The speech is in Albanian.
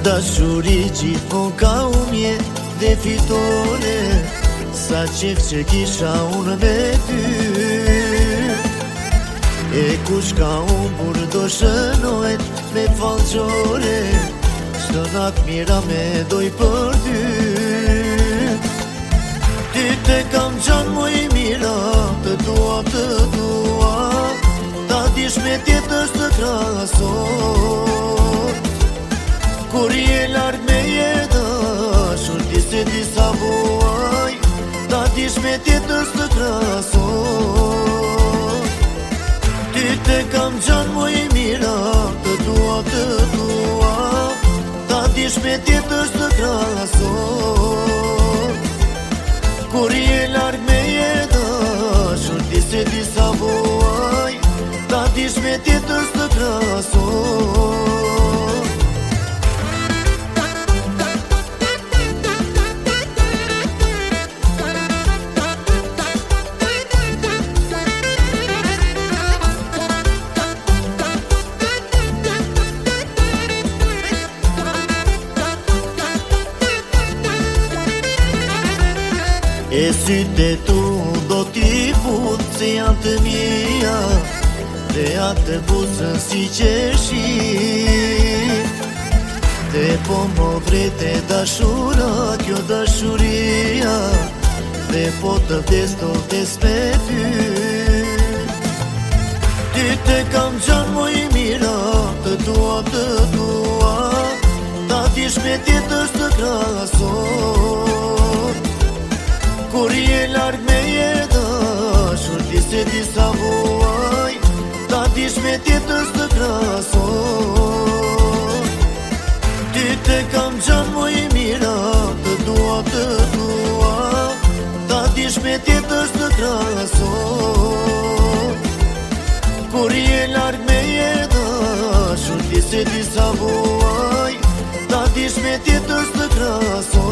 Dashuri gjithmon ka umje dhe fitore, sa qef që kisha unë me ty. E kush ka unë kur do shënojt me falqore, qdo nat mira me doj për ty. Ty te kam qanë mu i mira, të dua, ta dish me tjetës të krasor. Kur je larg me jeta, shur ti se di sa vuaj, ta dish me tjetës të krasor. Ty te kam qanë mu i mira, të dua, ta dish me tjetës të krasor. Kur je larg me jeta, shur ti se di sa vuaj, ta dish me tjetës të krasor. E sytë tu do t'i fut se janë të mija, dhe atë busën si qeshi. Dhe po më vrete dashura, kjo dashuria, dhe po të vdes do vdes me ty. Ty te kam qanë mu i mira, të dua, ta dish me tjetës të krasor. Kur je larg me jeta, shur ti se di sa vuaj, ta dish me tjetës të krasor. Ty te kam qanë mu i mira, të dua, ta dish me tjetës të krasor. Kur je larg me jeta, shur ti se di sa vuaj, ta dish me tjetës të krasor.